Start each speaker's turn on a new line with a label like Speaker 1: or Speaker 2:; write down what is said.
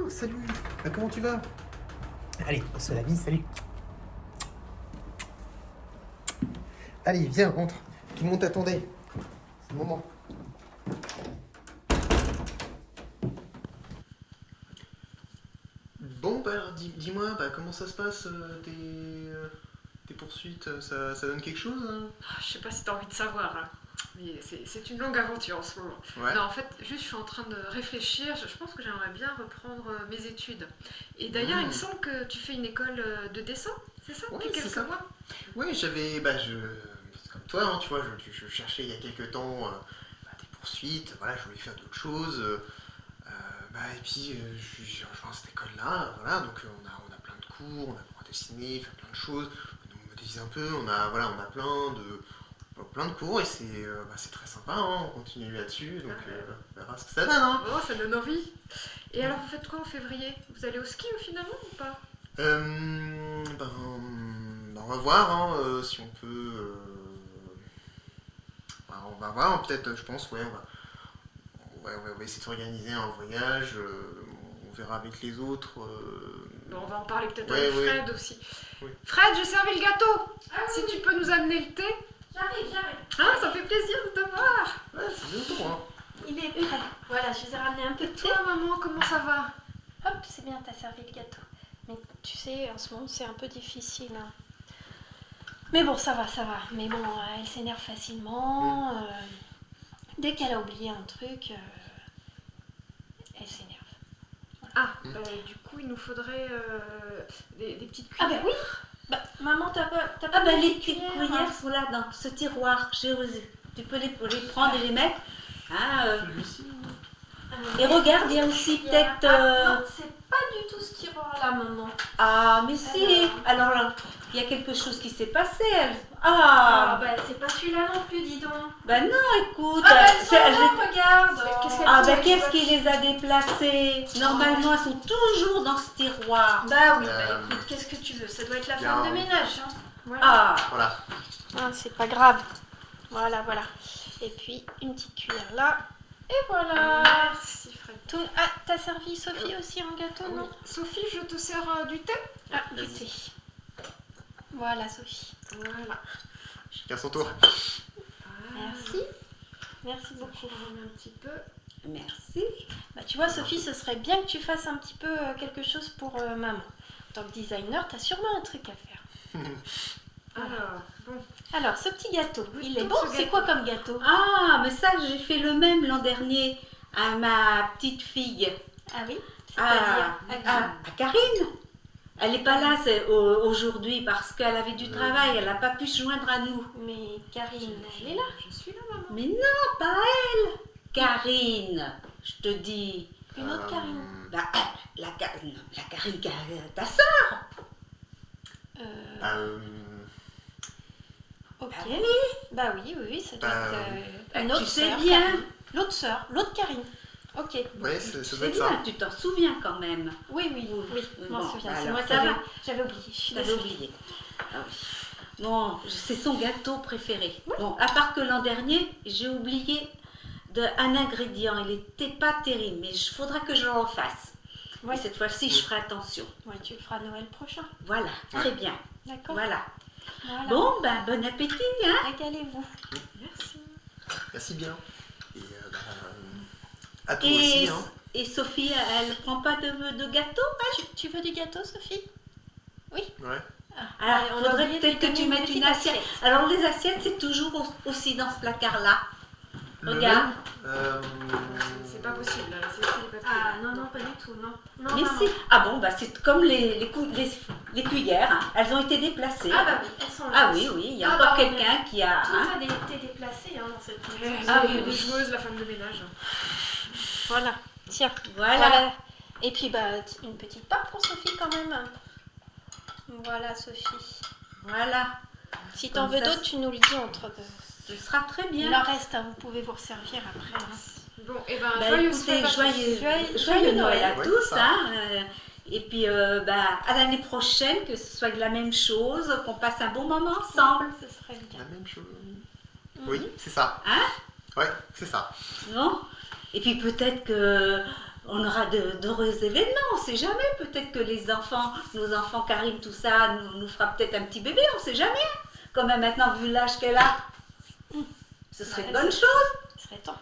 Speaker 1: salut. Comment tu vas? Allez, on se la bise, salut. Allez, viens, entre. Tout le monde t'attendait. C'est le moment. Bon, bah alors dis-moi, comment ça se passe tes poursuites? Ça donne quelque chose, hein?
Speaker 2: Je sais pas si t'as envie de savoir, hein. Mais c'est une longue aventure en ce moment.
Speaker 1: Ouais.
Speaker 2: Non, en fait, juste je suis en train de réfléchir. Je pense que j'aimerais bien reprendre mes études. Et d'ailleurs, il me semble que tu fais une école de dessin, c'est ça?
Speaker 1: Ouais,
Speaker 2: Depuis
Speaker 1: c'est
Speaker 2: quelques
Speaker 1: ça.
Speaker 2: mois.
Speaker 1: Oui, c'est comme toi, hein, tu vois, je cherchais il y a quelques temps des poursuites, voilà, je voulais faire d'autres choses. Et puis, j'ai rejoint cette école-là, voilà, donc on a plein de cours, on apprend à dessiner, faire plein de choses, on modélise un peu, on a plein de cours et c'est très sympa, hein, on continue là-dessus, donc on verra ce que ça donne, hein.
Speaker 2: Bon, ça donne envie. Et alors, vous faites quoi en février? Vous allez au ski finalement ou pas?
Speaker 1: On va voir, hein, si on peut... on va voir, peut-être, je pense, ouais, on va essayer de s'organiser un voyage, on verra avec les autres.
Speaker 2: Bon, on va en parler peut-être
Speaker 1: Ouais,
Speaker 2: avec
Speaker 1: ouais.
Speaker 2: Fred aussi.
Speaker 1: Oui.
Speaker 2: Fred, j'ai servi le gâteau.
Speaker 3: Ah oui,
Speaker 2: Si tu peux nous amener le thé.
Speaker 3: j'arrive.
Speaker 2: Ah, ça fait plaisir de te voir.
Speaker 1: Ouais, c'est bientôt, hein.
Speaker 3: Il est prêt. Voilà, je vous ai ramené un peu de thé.
Speaker 2: Toi, maman, comment ça va?
Speaker 3: Hop, c'est bien, t'as servi le gâteau. Mais tu sais, en ce moment, c'est un peu difficile, hein. Mais bon, ça va. Mais bon, elle s'énerve facilement. Dès qu'elle a oublié un truc, elle s'énerve.
Speaker 2: Ah, du coup, il nous faudrait des petites
Speaker 3: Ah
Speaker 2: cuillères.
Speaker 3: bah oui. Bah, maman, t'as pas
Speaker 4: Ah ben les
Speaker 3: de
Speaker 4: petites
Speaker 3: cuillère,
Speaker 4: cuillères sont là dans ce tiroir. J'ai osé. Tu peux les prendre et les mettre.
Speaker 1: Celui-ci.
Speaker 4: Et regarde, il y a aussi peut-être...
Speaker 3: Non, c'est pas du tout ce tiroir-là, maman.
Speaker 4: Ah mais si. Alors là, il y a quelque chose qui s'est passé.
Speaker 3: Ah bah c'est pas celui-là non plus, dis donc.
Speaker 4: Ben non, écoute.
Speaker 3: Ah bah
Speaker 4: c'est- elles
Speaker 3: non,
Speaker 4: étaient-
Speaker 3: regarde.
Speaker 4: Qu'est-ce qui les a déplacées? Normalement, elles sont toujours dans ce tiroir.
Speaker 3: Bah oui,
Speaker 1: Euh,
Speaker 3: écoute, qu'est-ce que tu veux? Ça doit être la
Speaker 1: bien.
Speaker 3: femme de ménage, hein. Voilà.
Speaker 4: Ah,
Speaker 1: Voilà.
Speaker 3: Ah, c'est pas grave. Voilà. Et puis une petite cuillère là. Et voilà.
Speaker 2: Merci, Fred.
Speaker 3: Ah, t'as servi Sophie aussi un gâteau,
Speaker 2: Oui.
Speaker 3: non?
Speaker 2: Sophie, je te sers du thé.
Speaker 3: Ah, du thé. Voilà, Sophie.
Speaker 2: Voilà.
Speaker 1: Chacun son tour.
Speaker 3: Merci. Merci beaucoup.
Speaker 2: Je remets un petit peu.
Speaker 4: merci.
Speaker 3: Bah, tu vois, Sophie, ce serait bien que tu fasses un petit peu quelque chose pour maman. En tant que designer, t'as sûrement un truc à faire.
Speaker 2: Alors, bon.
Speaker 3: Alors, ce petit gâteau, il est
Speaker 2: tout
Speaker 3: bon?
Speaker 2: ce
Speaker 3: C'est
Speaker 2: gâteau.
Speaker 3: quoi comme gâteau?
Speaker 4: Ah, mais ça, j'ai fait le même l'an dernier à ma petite fille.
Speaker 3: Ah oui?
Speaker 4: À,
Speaker 3: C'est-à-dire
Speaker 4: à Karine. Elle n'est pas là aujourd'hui parce qu'elle avait du travail, elle n'a pas pu se joindre à nous.
Speaker 3: Mais Karine, elle est là.
Speaker 2: Je suis là, maman.
Speaker 4: Mais non, pas elle. Karine, je te dis.
Speaker 3: Une autre Karine.
Speaker 4: Bah, la Karine, ta soeur.
Speaker 3: Ok.
Speaker 4: Ah oui.
Speaker 3: Bah oui, ça doit
Speaker 1: Bah,
Speaker 3: être une
Speaker 4: tu
Speaker 3: autre
Speaker 4: sais
Speaker 3: sœur,
Speaker 4: bien.
Speaker 3: Karine. L'autre sœur, l'autre Karine. Ok.
Speaker 1: Ouais, ça doit
Speaker 4: C'est
Speaker 1: être ça.
Speaker 4: bien, tu t'en souviens quand même.
Speaker 3: Oui, je m'en
Speaker 4: Bon,
Speaker 3: souviens.
Speaker 4: bah
Speaker 3: C'est
Speaker 4: alors,
Speaker 3: moi,
Speaker 4: ça va.
Speaker 3: j'avais oublié. Je suis
Speaker 4: T'avais
Speaker 3: désolée.
Speaker 4: oublié. Ah oui. Bon, c'est son gâteau préféré. Bon, à part que l'an dernier, j'ai oublié un ingrédient. Il n'était pas terrible, mais il faudra que je le refasse.
Speaker 3: Ouais.
Speaker 4: Et cette fois-ci, je ferai attention.
Speaker 3: Ouais, tu le feras Noël prochain.
Speaker 4: Voilà, très bien.
Speaker 3: D'accord.
Speaker 4: Voilà.
Speaker 3: Voilà.
Speaker 4: Bon, ben, bon appétit, hein.
Speaker 3: Régalez-vous.
Speaker 2: Merci.
Speaker 1: Merci bien. Et à toi aussi, hein.
Speaker 4: Et Sophie, elle prend pas de gâteau, elle?
Speaker 3: Tu veux du gâteau, Sophie? Oui.
Speaker 1: Ouais.
Speaker 4: Alors,
Speaker 3: on
Speaker 4: il
Speaker 3: a
Speaker 4: faudrait
Speaker 3: oublié de
Speaker 4: peut-être
Speaker 3: lui
Speaker 4: que
Speaker 3: donner
Speaker 4: tu
Speaker 3: une
Speaker 4: mettes
Speaker 3: petite
Speaker 4: une assiette. Alors, les assiettes, c'est toujours aussi dans ce placard-là.
Speaker 1: Le
Speaker 4: Regarde.
Speaker 1: même,
Speaker 2: C'est pas possible, là. C'est les papiers.
Speaker 3: Ah non, pas du tout, non. Non,
Speaker 4: Mais
Speaker 3: maman.
Speaker 4: si. Ah bon, bah c'est comme les cuillères, hein. Elles ont été déplacées.
Speaker 3: Ah bah oui, elles sont là.
Speaker 4: Ah oui, il y a
Speaker 3: Ah
Speaker 4: encore
Speaker 3: bah,
Speaker 4: quelqu'un qui a...
Speaker 3: Tout
Speaker 4: hein.
Speaker 3: a été déplacé hein, dans cette maison.
Speaker 4: Ah oui,
Speaker 2: Les joueuses, la femme de ménage.
Speaker 3: Voilà, tiens.
Speaker 4: Voilà.
Speaker 3: Et puis bah une petite part pour Sophie quand même. Voilà Sophie.
Speaker 4: Voilà,
Speaker 3: Si t'en
Speaker 4: Comme
Speaker 3: veux
Speaker 4: ça,
Speaker 3: d'autres, tu nous le dis entre deux.
Speaker 4: ce sera très
Speaker 3: Il
Speaker 4: bien.
Speaker 3: en reste, hein, vous pouvez vous resservir après. hein.
Speaker 2: Bon, et ben,
Speaker 4: Bah,
Speaker 2: joyeuse
Speaker 4: écoutez,
Speaker 2: fête à tous.
Speaker 4: joyeux Noël à
Speaker 1: Ouais,
Speaker 4: tous.
Speaker 1: ça.
Speaker 4: Hein. Et puis à l'année prochaine, que ce soit de la même chose, qu'on passe un bon moment ensemble.
Speaker 3: Ce serait bien.
Speaker 1: la même chose. Oui, c'est ça.
Speaker 4: Hein?
Speaker 1: Ouais, c'est ça.
Speaker 4: Non? Et puis peut-être que on aura d'heureux événements, on sait jamais. Peut-être que nos enfants Karim, tout ça, nous fera peut-être un petit bébé, on sait jamais. Quand même maintenant, vu l'âge qu'elle a, ce serait une bonne chose.
Speaker 3: Il serait temps.